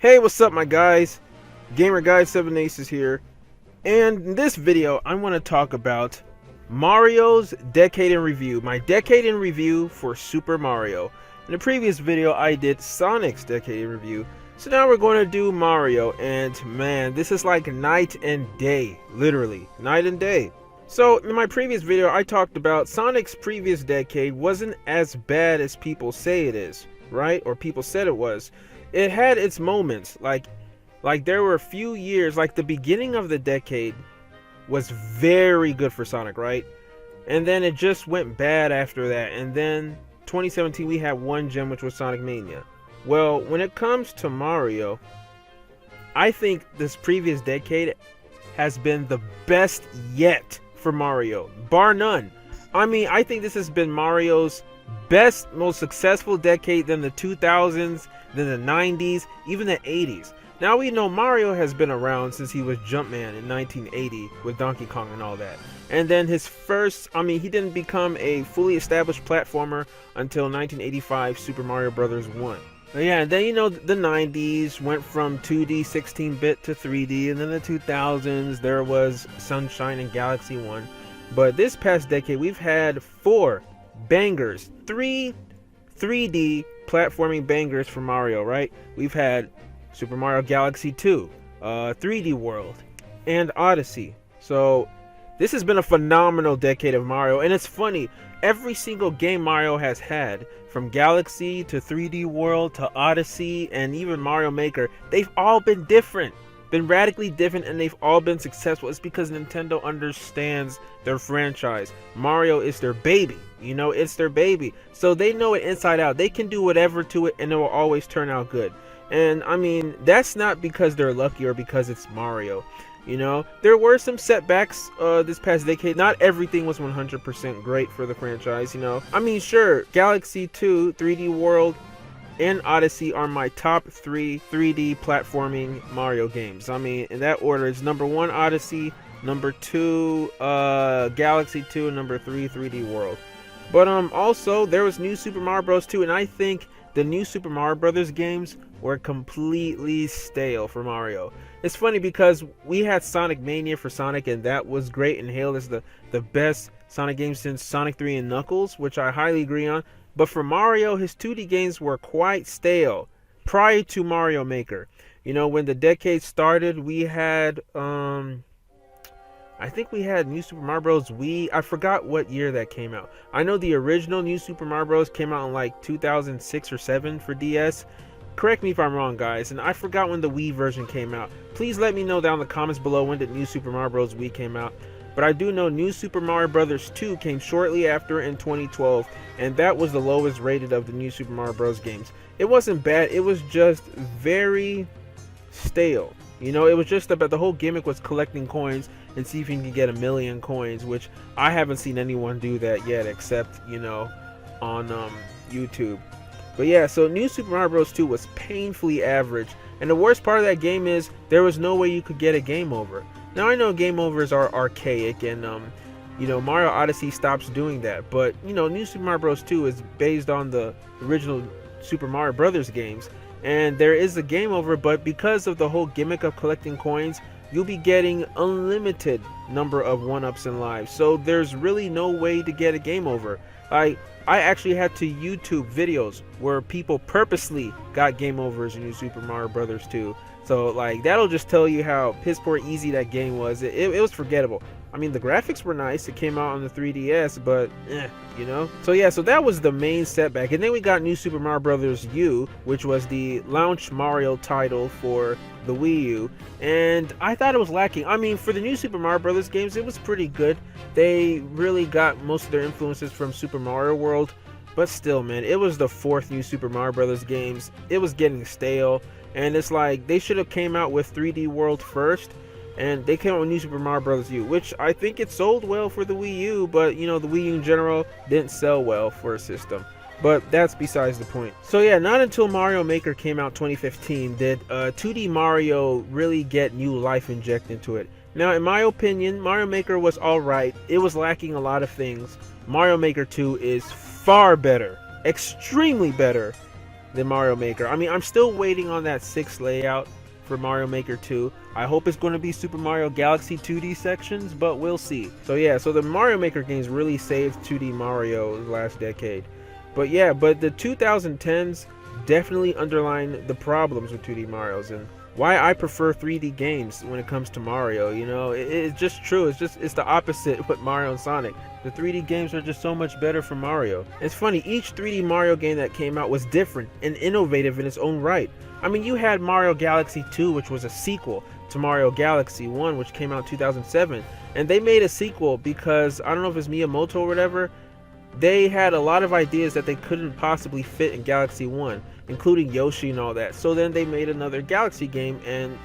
Hey, what's up my guys? Gamer Guy 7 Aces here, and in this video I want to talk about Mario's Decade in Review, my Decade in Review for Super Mario. In the previous video I did Sonic's Decade in Review, so now we're going to do Mario, and man, this is like night and day, literally, night and day. So in my previous video I talked about Sonic's previous decade wasn't as bad as people say it is, right? Or people said it was. It had its moments, like there were a few years, like the beginning of the decade was very good for Sonic, right? And then it just went bad after that, and then 2017 we had one gem, which was Sonic Mania. Well, when it comes to Mario, I think this previous decade has been the best yet for Mario, bar none. I mean, I think this has been Mario's best, most successful decade than the 2000s, than the 90s, even the 80s. Now we know Mario has been around since he was Jumpman in 1980 with Donkey Kong and all that. And then his first, he didn't become a fully established platformer until 1985 Super Mario Bros. 1. But yeah, and then the 90s went from 2D 16-bit to 3D, and then the 2000s there was Sunshine and Galaxy 1. But this past decade we've had 4 bangers, 3 3D platforming bangers for Mario, right? We've had Super Mario Galaxy 2, 3D World, and Odyssey. So this has been a phenomenal decade of Mario, and it's funny, every single game Mario has had, from Galaxy to 3D World to Odyssey and even Mario Maker, they've all been different, been radically different, and they've all been successful. It's because Nintendo understands their franchise. Mario is their baby, it's their baby, so they know it inside out. They can do whatever to it and it will always turn out good. And that's not because they're lucky or because it's Mario. There were some setbacks this past decade. Not everything was 100% great for the franchise. Sure, Galaxy 2, 3D World, and Odyssey are my top 3 3D platforming Mario games. In that order, it's number 1 Odyssey, number 2 Galaxy 2, and number 3 3D World. But also there was New Super Mario Bros. 2, and I think the New Super Mario Bros. Games were completely stale for Mario. It's funny because we had Sonic Mania for Sonic, and that was great and hailed as the best Sonic game since Sonic 3 and Knuckles, which I highly agree on. But for Mario, his 2D games were quite stale prior to Mario Maker. When the decade started, we had I think we had New Super Mario Bros. Wii. I forgot what year that came out. I know the original New Super Mario Bros. Came out in like 2006 or 7 for DS. Correct me if I'm wrong, guys, and I forgot when the Wii version came out. Please let me know down in the comments below when did New Super Mario Bros. Wii came out. But I do know New Super Mario Bros. 2 came shortly after in 2012, and that was the lowest rated of the New Super Mario Bros. Games. It wasn't bad, it was just very stale. It was just about, the whole gimmick was collecting coins and see if you can get 1,000,000 coins, which I haven't seen anyone do that yet except, on YouTube. But yeah, so New Super Mario Bros. 2 was painfully average, and the worst part of that game is there was no way you could get a game over. Now I know game overs are archaic, and Mario Odyssey stops doing that, but New Super Mario Bros. 2 is based on the original Super Mario Brothers games, and there is a game over, but because of the whole gimmick of collecting coins, you'll be getting unlimited number of 1-ups and lives, so there's really no way to get a game over. I actually had to YouTube videos where people purposely got game overs in New Super Mario Bros. 2. So that'll just tell you how piss poor easy that game was. It was forgettable. The graphics were nice. It came out on the 3DS, but So yeah, so that was the main setback. And then we got New Super Mario Bros. U, which was the launch Mario title for the Wii U, and I thought it was lacking. For the New Super Mario Bros. Games, it was pretty good. They really got most of their influences from Super Mario World, but still, man, it was the 4th New Super Mario Bros. Games. It was getting stale, and it's like they should have came out with 3D World first, and they came out with New Super Mario Bros. U, which I think it sold well for the Wii U, but the Wii U in general didn't sell well for a system. But that's besides the point. So yeah, not until Mario Maker came out 2015 did 2D Mario really get new life injected into it. Now, in my opinion, Mario Maker was alright. It was lacking a lot of things. Mario Maker 2 is far better, extremely better than Mario Maker. I mean, I'm still waiting on that 6th layout for Mario Maker 2. I hope it's going to be Super Mario Galaxy 2D sections, but we'll see. So yeah, so the Mario Maker games really saved 2D Mario last decade. But yeah, but the 2010s definitely underline the problems with 2D Marios and why I prefer 3D games when it comes to Mario. You know, it's just true. It's the opposite with Mario and Sonic. The 3D games are just so much better for Mario. It's funny, each 3D Mario game that came out was different and innovative in its own right. I mean, you had Mario Galaxy 2, which was a sequel to Mario Galaxy 1, which came out in 2007. And they made a sequel because, I don't know if it's Miyamoto or whatever, they had a lot of ideas that they couldn't possibly fit in Galaxy 1, including Yoshi and all that. So then they made another Galaxy game and,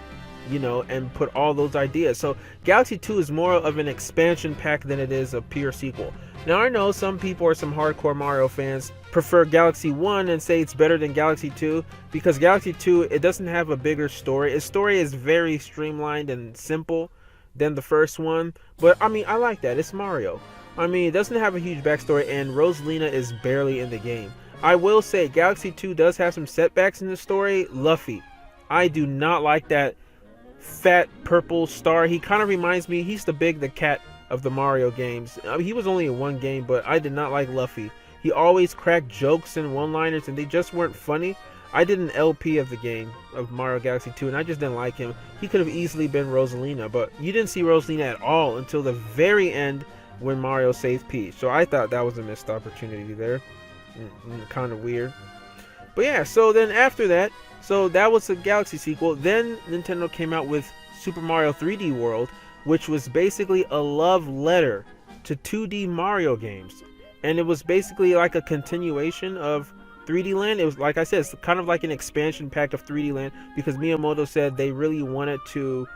you know, and put all those ideas. So Galaxy 2 is more of an expansion pack than it is a pure sequel. Now I know some people or some hardcore Mario fans prefer Galaxy 1 and say it's better than Galaxy 2 because Galaxy 2, it doesn't have a bigger story. Its story is very streamlined and simple than the first one. But I mean, I like that. It's Mario. I mean, it doesn't have a huge backstory, and Rosalina is barely in the game. I will say, Galaxy 2 does have some setbacks in the story. Luffy. I do not like that fat purple star. He kind of reminds me, he's the cat of the Mario games. I mean, he was only in one game, but I did not like Luffy. He always cracked jokes and one-liners, and they just weren't funny. I did an LP of the game, of Mario Galaxy 2, and I just didn't like him. He could have easily been Rosalina, but you didn't see Rosalina at all until the very end, when Mario saved Peach. So I thought that was a missed opportunity there. Kind of weird. But yeah, so then after that, so that was the Galaxy sequel. Then Nintendo came out with Super Mario 3D World, which was basically a love letter to 2D Mario games. And it was basically like a continuation of 3D Land. It was, like I said, it's kind of like an expansion pack of 3D Land because Miyamoto said they really wanted to,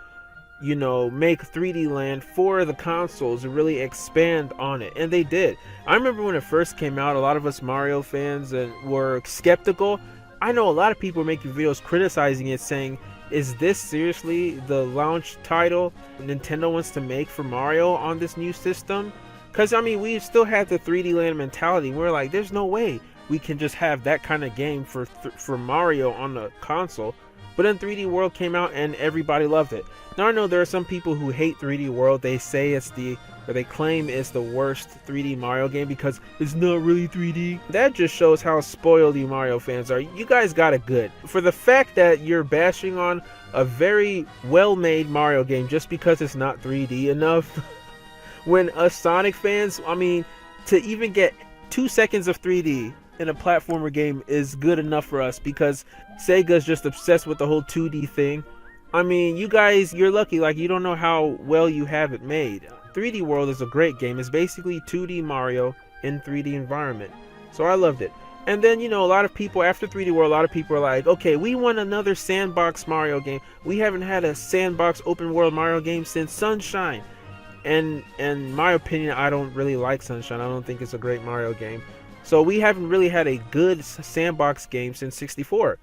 you know, make 3D Land for the consoles and really expand on it, and they did. I remember when it first came out, a lot of us Mario fans were skeptical. I know a lot of people were making videos criticizing it, saying, is this seriously the launch title Nintendo wants to make for Mario on this new system? Because I mean, we still had the 3D Land mentality. We're like, there's no way we can just have that kind of game for Mario on the console. But then 3D World came out and everybody loved it. Now I know there are some people who hate 3D World. They say they claim it's the worst 3D Mario game because it's not really 3D. That just shows how spoiled you Mario fans are. You guys got it good. For the fact that you're bashing on a very well-made Mario game just because it's not 3D enough. When us Sonic fans, I mean, to even get 2 seconds of 3D in a platformer game is good enough for us because Sega's just obsessed with the whole 2D thing. I mean, you guys, you're lucky, like you don't know how well you have it made. 3D World is a great game. It's basically 2D Mario in 3D environment. So I loved it. And then, you know, a lot of people, after 3D World, a lot of people are like, okay, we want another sandbox Mario game. We haven't had a sandbox open world Mario game since Sunshine. And in my opinion, I don't really like Sunshine. I don't think it's a great Mario game. So we haven't really had a good sandbox game since 64.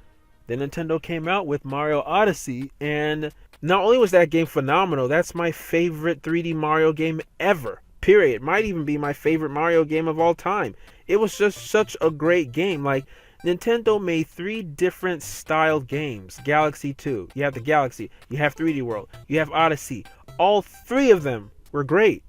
Then Nintendo came out with Mario Odyssey, and not only was that game phenomenal, that's my favorite 3D Mario game ever. Period. It might even be my favorite Mario game of all time. It was just such a great game. Like, Nintendo made 3 different styled games. Galaxy 2, you have the Galaxy, you have 3D World, you have Odyssey. All 3 of them were great.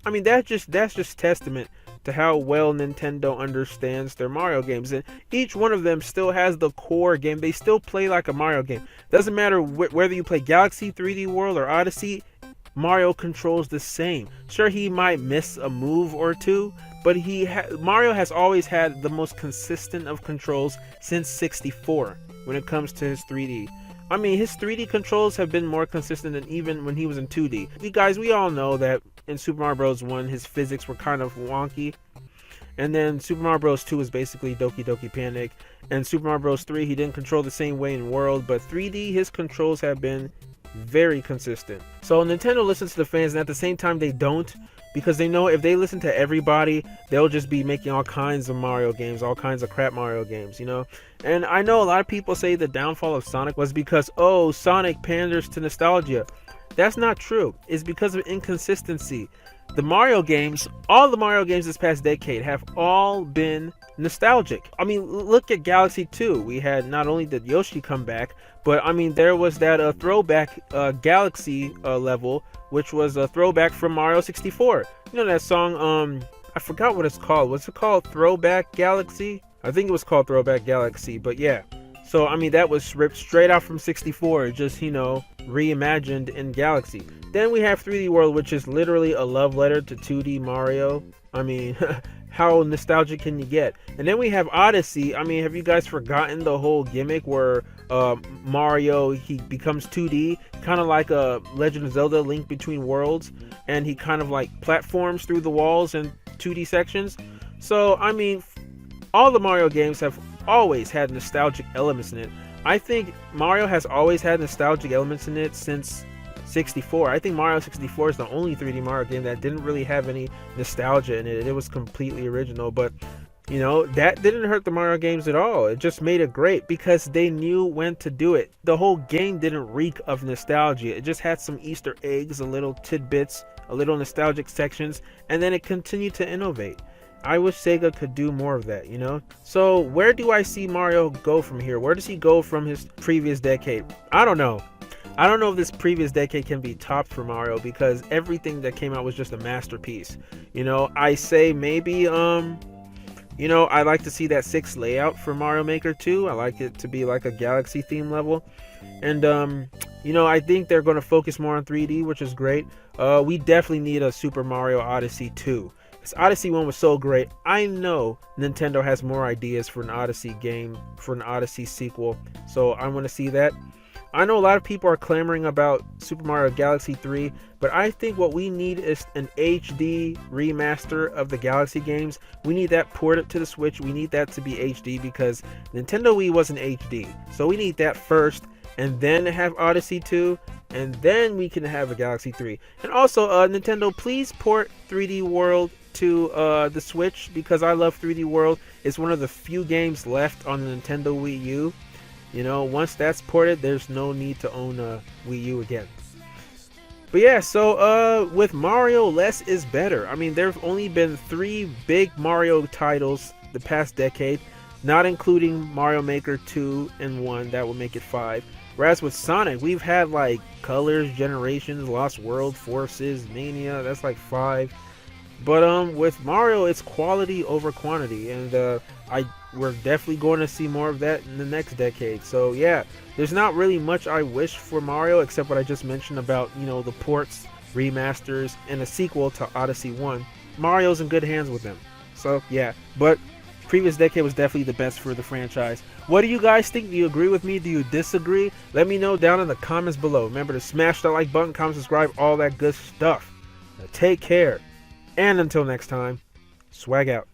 I mean, that's just testament to how well Nintendo understands their Mario games, and each one of them still has the core game. They still play like a Mario game. Doesn't matter whether you play Galaxy, 3D World, or Odyssey, Mario controls the same. Sure, he might miss a move or two, but Mario has always had the most consistent of controls since 64 when it comes to his 3D. I mean, his 3D controls have been more consistent than even when he was in 2D. You guys, we all know that in Super Mario Bros. 1, his physics were kind of wonky. And then Super Mario Bros. 2 is basically Doki Doki Panic. And Super Mario Bros. 3, he didn't control the same way in World. But 3D, his controls have been very consistent. So Nintendo listens to the fans, and at the same time they don't. Because they know if they listen to everybody, they'll just be making all kinds of Mario games, all kinds of crap Mario games, you know? And I know a lot of people say the downfall of Sonic was because, oh, Sonic panders to nostalgia. That's not true. It's because of inconsistency. The Mario games, all the Mario games this past decade have all been nostalgic. I mean, look at Galaxy 2. We had not only did Yoshi come back, but I mean there was that throwback Galaxy level, which was a throwback from Mario 64. You know that song? I forgot what it's called. What's it called? Throwback Galaxy? I think it was called Throwback Galaxy. But yeah. So I mean that was ripped straight out from 64, just reimagined in Galaxy. Then we have 3D World, which is literally a love letter to 2D Mario. I mean, how nostalgic can you get? And then we have Odyssey. I mean, have you guys forgotten the whole gimmick where Mario, he becomes 2D, kind of like a Legend of Zelda Link Between Worlds, and he kind of like platforms through the walls and 2D sections. So I mean, all the Mario games have always had nostalgic elements in it. I think Mario has always had nostalgic elements in it since 64. I think Mario 64 is the only 3D Mario game that didn't really have any nostalgia in it. It was completely original, but that didn't hurt the Mario games at all. It just made it great because they knew when to do it. The whole game didn't reek of nostalgia. It just had some Easter eggs, a little tidbits, a little nostalgic sections, and then it continued to innovate. I wish Sega could do more of that, So where do I see Mario go from here? Where does he go from his previous decade? I don't know. I don't know if this previous decade can be topped for Mario because everything that came out was just a masterpiece. I say maybe, I like to see that 6 layout for Mario Maker 2. I like it to be like a Galaxy theme level. And, I think they're going to focus more on 3D, which is great. We definitely need a Super Mario Odyssey 2. Because Odyssey 1 was so great. I know Nintendo has more ideas for an Odyssey game, for an Odyssey sequel. So I want to see that. I know a lot of people are clamoring about Super Mario Galaxy 3, but I think what we need is an HD remaster of the Galaxy games. We need that ported to the Switch. We need that to be HD because Nintendo Wii wasn't HD. So we need that first, and then have Odyssey 2, and then we can have a Galaxy 3. And also, Nintendo, please port 3D World to the Switch because I love 3D World. It's one of the few games left on the Nintendo Wii U. Once that's ported, there's no need to own a Wii U again. But yeah, so with Mario, less is better. I mean, there've only been 3 big Mario titles the past decade, not including Mario Maker 2 and 1. That would make it 5. Whereas with Sonic, we've had like Colors, Generations, Lost World, Forces, Mania. That's like 5. But with Mario, it's quality over quantity, and we're definitely going to see more of that in the next decade. So yeah, there's not really much I wish for Mario except what I just mentioned about the ports, remasters, and a sequel to Odyssey 1. Mario's in good hands with them. So yeah, but previous decade was definitely the best for the franchise. What do you guys think? Do you agree with me? Do you disagree? Let me know down in the comments below. Remember to smash that like button, comment, subscribe, all that good stuff. Now, take care. And until next time, swag out.